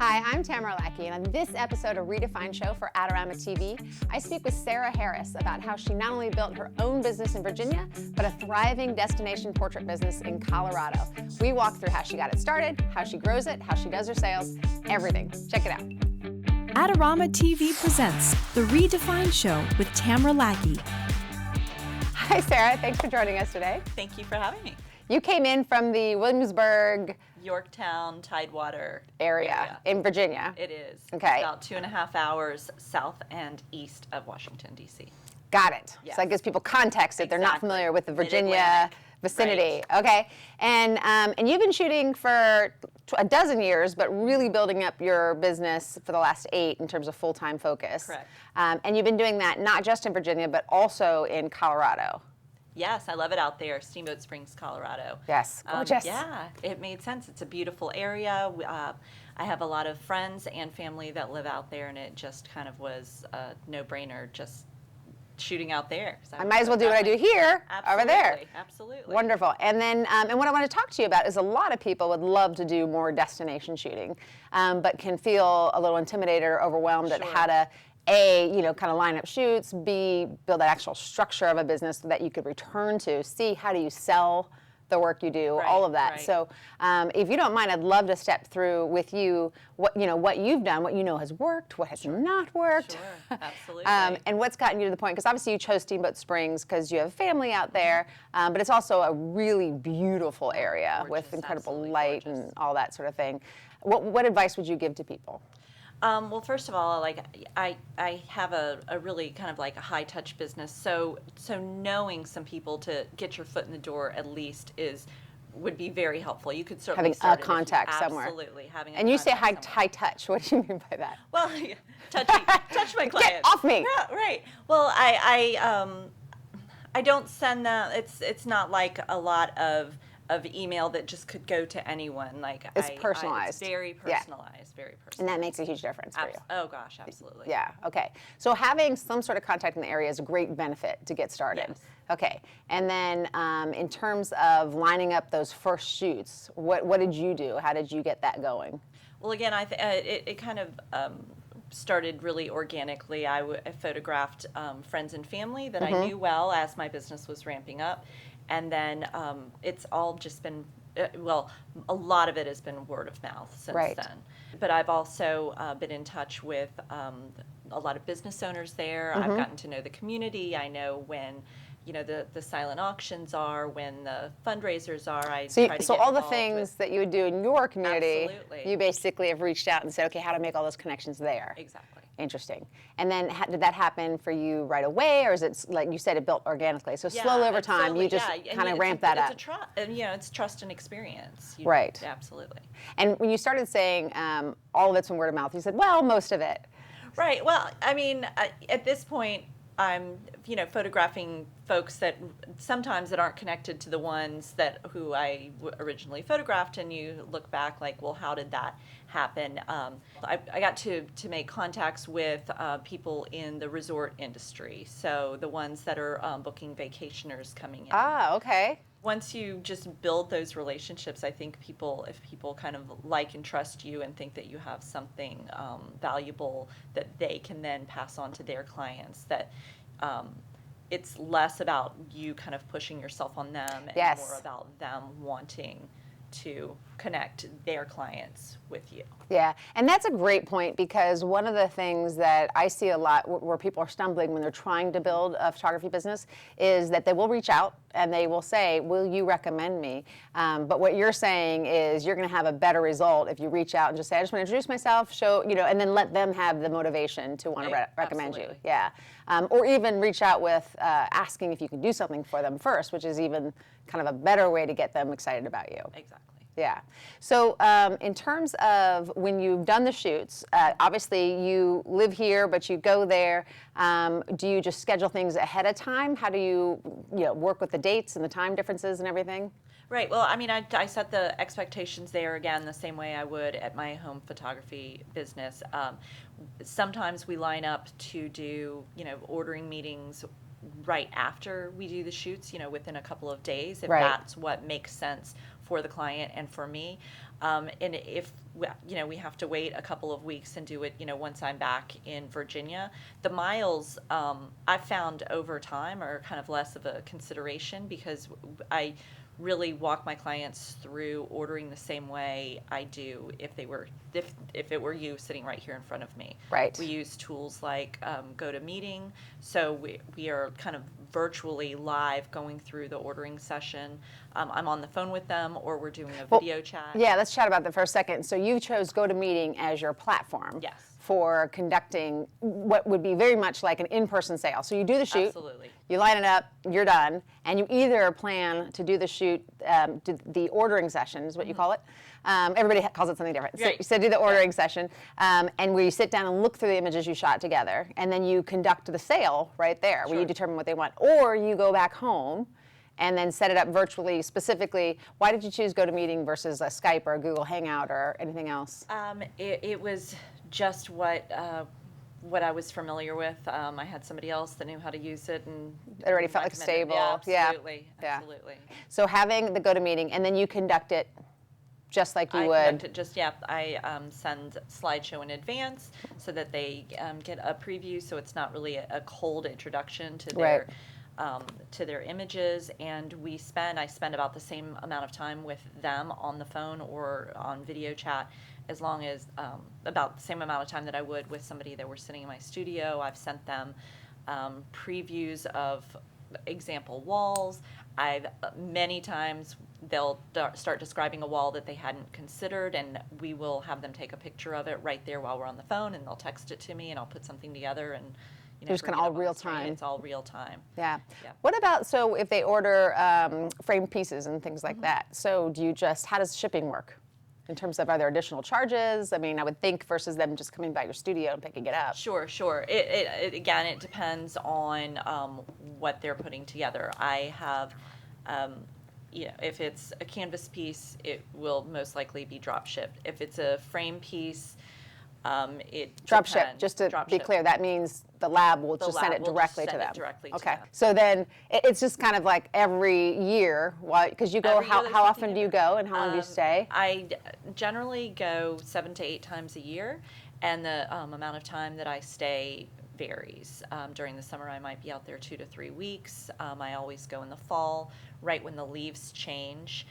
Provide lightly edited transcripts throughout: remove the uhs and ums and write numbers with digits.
Hi, I'm Tamara Lackey, and on this episode of reDefine show for Adorama TV, I speak with Sara Harris about how she not only built her own business in Virginia, but a thriving destination portrait business in Colorado. We walk through how she got it started, how she grows it, how she does her sales, everything. Check it out. Adorama TV presents The reDefine Show with Tamara Lackey. Hi, Sara. Thanks for joining us today. Thank you for having me. You came in from the Williamsburg, Yorktown, Tidewater area in Virginia. It is. Okay. It's about 2.5 hours south and east of Washington, D.C. Got it. Yes. So that gives people context if they're not Exactly. familiar with the Virginia Mid-Atlantic. vicinity. Right. Okay. And you've been shooting for a dozen years, but really building up your business for the last 8 in terms of full-time focus. Correct. And you've been doing that not just in Virginia, but also in Colorado. Yes, I love it out there, Steamboat Springs, Colorado. Yes, gorgeous. Yeah, it made sense. It's a beautiful area. I have a lot of friends and family that live out there, and it just kind of was a no-brainer just shooting out there. So I might as well do what I do here, over there. Absolutely. Wonderful. And then, and what I want to talk to you about is a lot of people would love to do more destination shooting, but can feel a little intimidated or overwhelmed at how to A, kind of line up shoots, B, build that actual structure of a business that you could return to, C, how do you sell the work you do, all of that. Right. So if you don't mind, I'd love to step through with you what you've done, what you know has worked, what has not worked. Sure, absolutely. And what's gotten you to the point, because obviously you chose Steamboat Springs because you have family out there, but it's also a really beautiful area with incredible light and all that sort of thing. What advice would you give to people? Well, first of all, I have a really kind of like a high touch business, so knowing some people to get your foot in the door at least would be very helpful. You could certainly having start a contact somewhere. Absolutely, having. And you say high touch. What do you mean by that? Well, touch my clients. Get off me. Yeah, right. Well, I don't send them. It's not like a lot of email that just could go to anyone. It's personalized. It's very personalized, very personalized. And that makes a huge difference for you. Oh gosh, absolutely. Yeah, okay. So having some sort of contact in the area is a great benefit to get started. Yes. Okay, and then in terms of lining up those first shoots, what did you do? How did you get that going? Well, again, it kind of started really organically. I photographed friends and family that I knew well as my business was ramping up. And then it's all just been, a lot of it has been word of mouth since then. But I've also been in touch with a lot of business owners there. I've gotten to know the community. I know when, the silent auctions are, when the fundraisers are. So all the things that you would do in your community, Absolutely. you basically have reached out and said, okay, how to make all those connections there. Exactly. Interesting. And then did that happen for you right away, or is it, like you said, it built organically? So slowly over time, you just kind of ramp that up. It's trust and experience. Right. Absolutely. And when you started saying all of it's from word of mouth, you said, well, most of it. Right. Well, I mean, at this point, I'm, photographing folks that sometimes that aren't connected to the ones who I originally photographed, and you look back like, well, how did that happen? I got to make contacts with people in the resort industry, so the ones that are booking vacationers coming in. Ah, okay. Once you just build those relationships, I think if people kind of like and trust you and think that you have something valuable that they can then pass on to their clients, that it's less about you kind of pushing yourself on them and more about them wanting to connect their clients with you. Yeah, and that's a great point, because one of the things that I see a lot where people are stumbling when they're trying to build a photography business is that they will reach out and they will say, will you recommend me? But what you're saying is you're going to have a better result if you reach out and just say, I just want to introduce myself, show, and then let them have the motivation to want to recommend you. Yeah. Or even reach out with asking if you can do something for them first, which is even kind of a better way to get them excited about you. Exactly. Yeah. So in terms of when you've done the shoots, obviously you live here, but you go there. Do you just schedule things ahead of time? How do you work with the dates and the time differences and everything? Right. Well, I mean, I set the expectations there again the same way I would at my home photography business. Sometimes we line up to do, ordering meetings right after we do the shoots, within a couple of days, if that's what makes sense for the client and for me. And if we have to wait a couple of weeks and do it, once I'm back in Virginia, the miles I've found over time are kind of less of a consideration because I really walk my clients through ordering the same way I do if it were you sitting right here in front of me. Right. We use tools like GoToMeeting, so we are kind of virtually live going through the ordering session. I'm on the phone with them, or we're doing a video chat. Yeah, let's chat about that for a second. So you chose GoToMeeting as your platform. Yes. For conducting what would be very much like an in-person sale. So you do the shoot, Absolutely. you line it up, you're done, and you either plan to do the shoot, do the ordering session is what you call it. Everybody calls it something different. Right. So do the ordering session, and where you sit down and look through the images you shot together, and then you conduct the sale right there, where you determine what they want. Or you go back home and then set it up virtually. Specifically, why did you choose GoToMeeting versus a Skype or a Google Hangout or anything else? It was just what I was familiar with. I had somebody else that knew how to use it, and It already felt like recommended it. stable. Yeah, absolutely, absolutely. So having the GoToMeeting, and then you conduct it just like you I would. conduct it just I send slideshow in advance so that they get a preview, so it's not really a cold introduction to their. To their images, and I spend about the same amount of time with them on the phone or on video chat, as long as about the same amount of time that I would with somebody that were sitting in my studio. I've sent them previews of example walls. Many times they'll start describing a wall that they hadn't considered, and we will have them take a picture of it right there while we're on the phone, and they'll text it to me, and I'll put something together, and just kind of all real time. It's all real time. Yeah. What about, so if they order framed pieces and things like that, so how does shipping work? In terms of, are there additional charges? I mean, I would think versus them just coming by your studio and picking it up. Sure. It again, it depends on what they're putting together. I have, if it's a canvas piece, it will most likely be drop shipped. If it's a frame piece, it drop depends. ship, just to Drop be ship. clear, that means the lab will just send lab it will just directly to send it them. directly to Okay, them. so then it's just kind of like every year, because you go, Every year how there's often something do you go and how long do you stay? I generally go 7 to 8 times a year, and the amount of time that I stay varies. During the summer, I might be out there 2 to 3 weeks. I always go in the fall, right when the leaves change.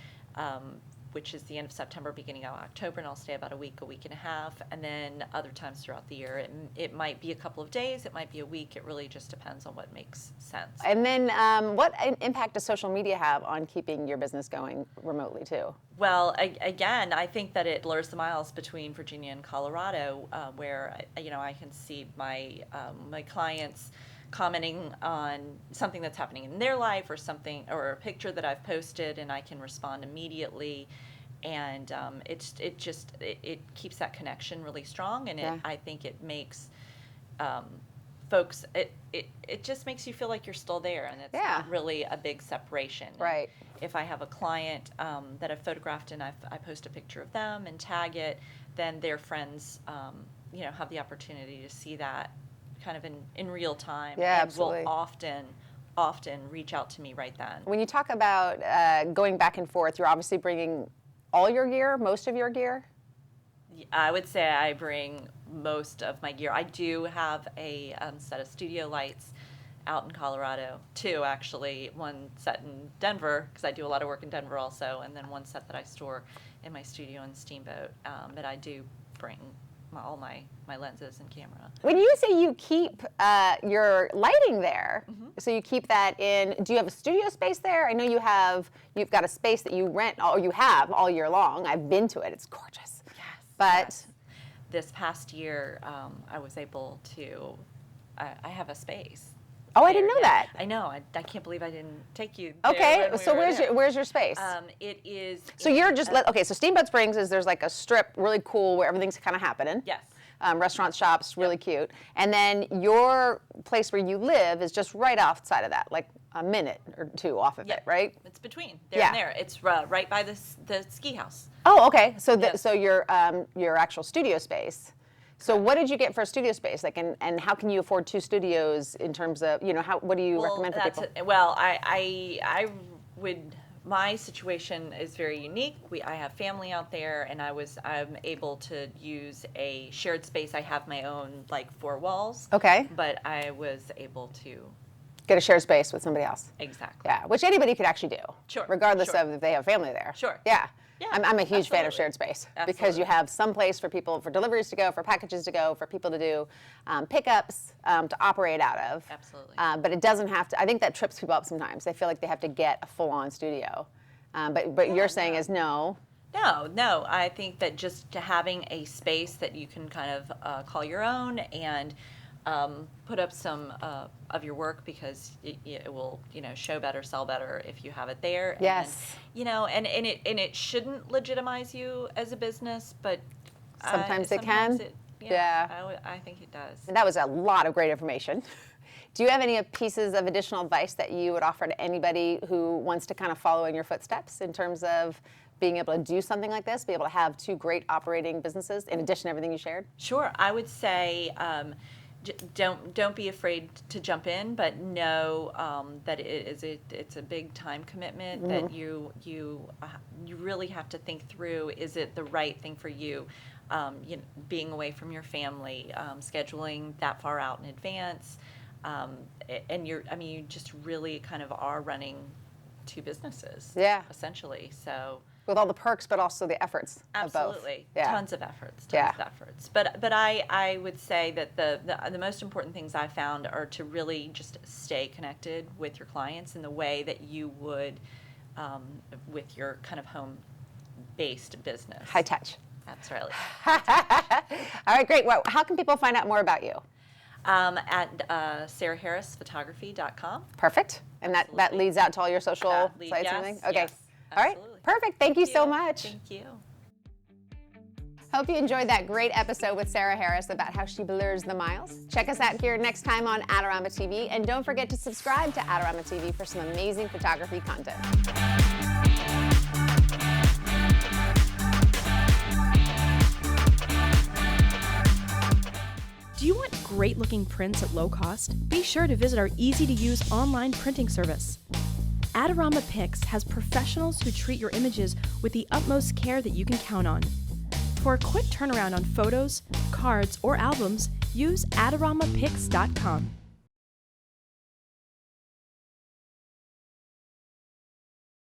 Which is the end of September, beginning of October, and I'll stay about a week and a half. And then other times throughout the year, it might be a couple of days, it might be a week. It really just depends on what makes sense. And then what impact does social media have on keeping your business going remotely too? Well, again, I think that it blurs the miles between Virginia and Colorado, where I can see my clients commenting on something that's happening in their life or a picture that I've posted, and I can respond immediately, and it keeps that connection really strong, and I think it makes folks, it just makes you feel like you're still there, and it's not really a big separation. Right. If I have a client that I've photographed and I post a picture of them and tag it, then their friends have the opportunity to see that kind of in real time, and absolutely. will often reach out to me right then. When you talk about going back and forth, you're obviously bringing all your gear, most of your gear? I would say I bring most of my gear. I do have a set of studio lights out in Colorado, 2 actually, one set in Denver, because I do a lot of work in Denver also, and then one set that I store in my studio in Steamboat, but I do bring all my lenses and camera. When you say you keep your lighting there, so you keep that in, do you have a studio space there? I know you've got a space that you rent, or you have all year long. I've been to it, it's gorgeous. Yes. But this past year, I was able to, I have a space. Oh, I didn't know that. I know. I can't believe I didn't take you there. Okay, when we so were where's your space? It is. So you're just, okay, so Steamboat Springs there's like a strip, really cool, where everything's kind of happening. Yes. Restaurants, shops, really cute. And then your place where you live is just right outside of that, like a minute or 2 off of it, right? It's between there and there. It's right by the ski house. Oh, okay. So so your actual studio space. So what did you get for a studio space? Like, and how can you afford 2 studios in terms of, what do you recommend for people? Well, I would my situation is very unique. I have family out there, and I'm able to use a shared space. I have my own like 4 walls. Okay. But I was able to. Get a shared space with somebody else. Exactly. Yeah, which anybody could actually do. Sure. Regardless Sure. of if they have family there. Sure. Yeah. Yeah, I'm a huge fan of absolutely. shared space because Absolutely. you have some place for people, for deliveries to go, for packages to go, for people to do pickups to operate out of. Absolutely. But it doesn't have to. I think that trips people up sometimes. They feel like they have to get a full-on studio. But you're saying is no. No. I think that just having a space that you can kind of call your own and put up some of your work, because it will, show better, sell better if you have it there. Yes. And it shouldn't legitimize you as a business, but Sometimes it can. Yeah. I think it does. And that was a lot of great information. Do you have any pieces of additional advice that you would offer to anybody who wants to kind of follow in your footsteps in terms of being able to do something like this, be able to have 2 great operating businesses in addition to everything you shared? Sure. I would say don't be afraid to jump in, but know that it's a big time commitment. Mm-hmm. That you really have to think through: is it the right thing for you? Being away from your family, scheduling that far out in advance, and you just really kind of are running 2 businesses. Yeah. Essentially. So. With all the perks, but also the efforts of both. Absolutely, Yeah. tons of efforts. Yeah. But I would say that the most important things I found are to really just stay connected with your clients in the way that you would with your kind of home-based business. High touch. That's right. All right, great. Well, how can people find out more about you? At SaraHarrisPhotography.com. Perfect. And that Absolutely. leads out to all your social sites and Yes, everything? Okay. yes, All right. absolutely. Perfect. Thank you so much. Thank you. Hope you enjoyed that great episode with Sara Harris about how she blurs the miles. Check us out here next time on Adorama TV, and don't forget to subscribe to Adorama TV for some amazing photography content. Do you want great looking prints at low cost? Be sure to visit our easy to use online printing service. Adorama Pix has professionals who treat your images with the utmost care that you can count on. For a quick turnaround on photos, cards, or albums, use AdoramaPix.com.